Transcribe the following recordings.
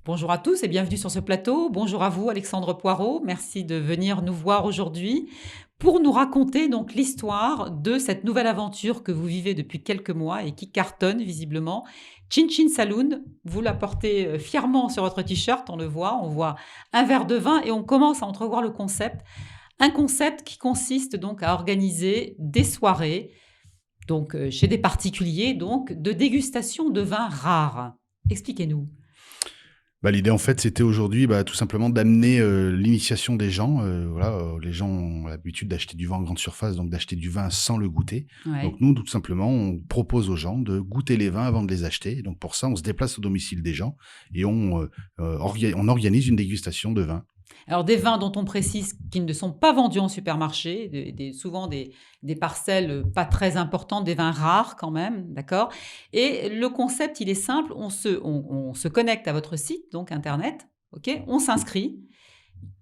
Bonjour à tous et bienvenue sur ce plateau. Bonjour à vous, Alexandre Poirot. Merci de venir nous voir aujourd'hui pour nous raconter donc l'histoire de cette nouvelle aventure que vous vivez depuis quelques mois et qui cartonne visiblement. Chin Chin Saloon, vous la portez fièrement sur votre t-shirt, on voit un verre de vin et on commence à entrevoir le concept. Un concept qui consiste donc à organiser des soirées, donc chez des particuliers, donc de dégustation de vins rares. Expliquez-nous. L'idée, en fait, c'était aujourd'hui, tout simplement d'amener l'initiation des gens. Les gens ont l'habitude d'acheter du vin en grande surface, donc d'acheter du vin sans le goûter. Ouais. Donc nous, tout simplement, on propose aux gens de goûter les vins avant de les acheter. Et donc pour ça, on se déplace au domicile des gens et on organise une dégustation de vin. Alors des vins dont on précise qu'ils ne sont pas vendus en supermarché, souvent des parcelles pas très importantes, des vins rares quand même, d'accord. Et le concept, il est simple, on se connecte à votre site, donc Internet, ok, on s'inscrit,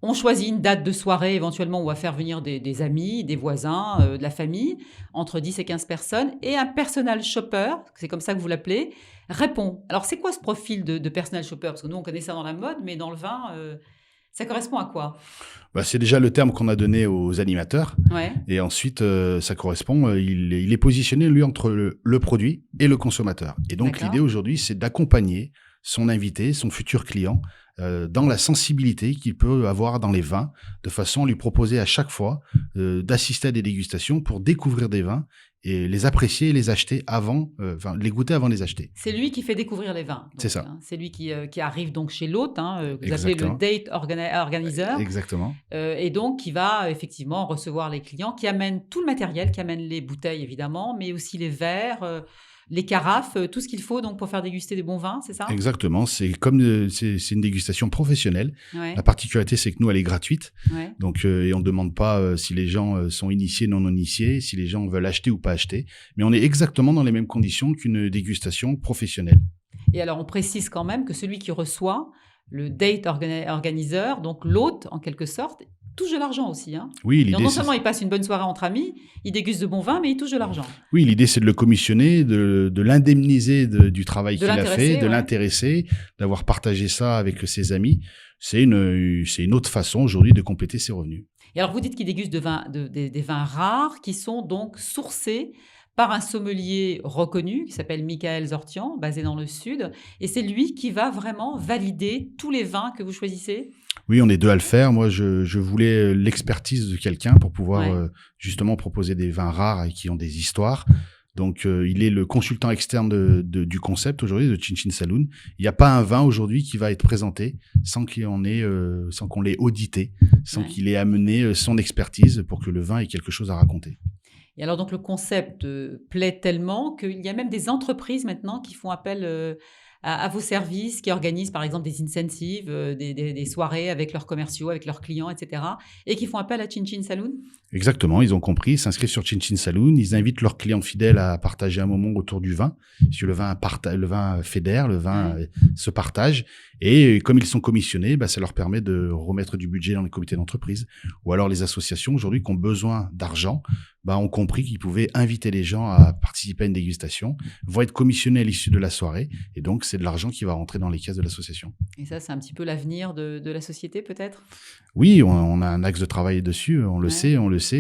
on choisit une date de soirée éventuellement où on va faire venir des amis, des voisins, de la famille, entre 10 et 15 personnes, et un personal shopper, c'est comme ça que vous l'appelez, répond. Alors c'est quoi ce profil de personal shopper? Parce que nous on connaît ça dans la mode, mais dans le vin... ça correspond à quoi? C'est déjà le terme qu'on a donné aux animateurs. Ouais. Et ensuite, ça correspond, il est positionné, lui, entre le produit et le consommateur. Et donc, D'accord. l'idée aujourd'hui, c'est d'accompagner son invité, son futur client, dans la sensibilité qu'il peut avoir dans les vins, de façon à lui proposer à chaque fois d'assister à des dégustations pour découvrir des vins et les apprécier et les acheter avant, les goûter avant de les acheter. C'est lui qui fait découvrir les vins. Donc, C'est ça. C'est lui qui arrive donc chez l'hôte, que vous appelez le Exactement. date organizer, Exactement. et donc qui va effectivement recevoir les clients, qui amène tout le matériel, qui amène les bouteilles évidemment, mais aussi les verres, les carafes, tout ce qu'il faut donc pour faire déguster des bons vins, c'est ça? Exactement. C'est c'est une dégustation professionnelle. Ouais, La particularité, c'est que nous, elle est gratuite. ouais. Donc, et on ne demande pas si les gens sont initiés, non initiés, si les gens veulent acheter ou pas acheter. Mais on est exactement dans les mêmes conditions qu'une dégustation professionnelle. Et alors on précise quand même que celui qui reçoit le date organizer, donc l'hôte en quelque sorte, touche de l'argent aussi, hein. Oui, Et non seulement il passe une bonne soirée entre amis, il déguste de bons vins, mais il touche de l'argent. oui, l'idée, c'est de le commissionner, de l'indemniser du travail qu'il a fait, de ouais. l'intéresser, d'avoir partagé ça avec ses amis. C'est une autre façon aujourd'hui de compléter ses revenus. Et alors, vous dites qu'il déguste des vins rares qui sont donc sourcés par un sommelier reconnu qui s'appelle Michael Zortian, basé dans le sud. Et c'est lui qui va vraiment valider tous les vins que vous choisissez? Oui, on est deux à le faire. Moi, je voulais l'expertise de quelqu'un pour pouvoir Ouais. justement proposer des vins rares et qui ont des histoires. Donc, il est le consultant externe du concept aujourd'hui, de Chin Chin Saloon. Il n'y a pas un vin aujourd'hui qui va être présenté sans sans qu'on l'ait audité, sans Ouais. qu'il ait amené son expertise pour que le vin ait quelque chose à raconter. Et alors, donc, le concept plaît tellement qu'il y a même des entreprises maintenant qui font appel à vos services, qui organisent par exemple des incentives, des soirées avec leurs commerciaux, avec leurs clients, etc. Et qui font appel à Chin Chin Saloon? Exactement, ils ont compris, ils s'inscrivent sur Chin Chin Saloon, ils invitent leurs clients fidèles à partager un moment autour du vin, parce que le vin fédère, le vin Ouais. se partage, et comme ils sont commissionnés, ça leur permet de remettre du budget dans les comités d'entreprise. Ou alors les associations aujourd'hui qui ont besoin d'argent, ont compris qu'ils pouvaient inviter les gens à participer à une dégustation, vont être commissionnés à l'issue de la soirée, et donc c'est de l'argent qui va rentrer dans les caisses de l'association. Et ça, c'est un petit peu l'avenir de la société peut-être? Oui, on a un axe de travail dessus, on le Ouais. sait,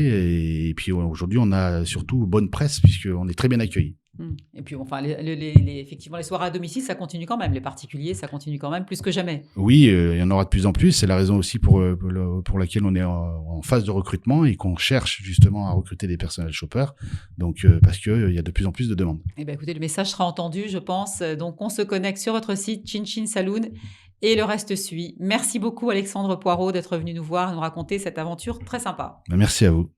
et puis aujourd'hui, on a surtout bonne presse puisqu'on est très bien accueillis. Et puis, enfin, effectivement, les soirées à domicile, ça continue quand même. Les particuliers, ça continue quand même plus que jamais. Oui, il y en aura de plus en plus. C'est la raison aussi pour laquelle on est en phase de recrutement et qu'on cherche justement à recruter des personnels shoppers. Donc, parce qu'il y a de plus en plus de demandes. Eh bien, écoutez, le message sera entendu, je pense. Donc, on se connecte sur votre site, Chin Chin Saloon, et le reste suit. Merci beaucoup, Alexandre Poirot, d'être venu nous voir et nous raconter cette aventure très sympa. Merci à vous.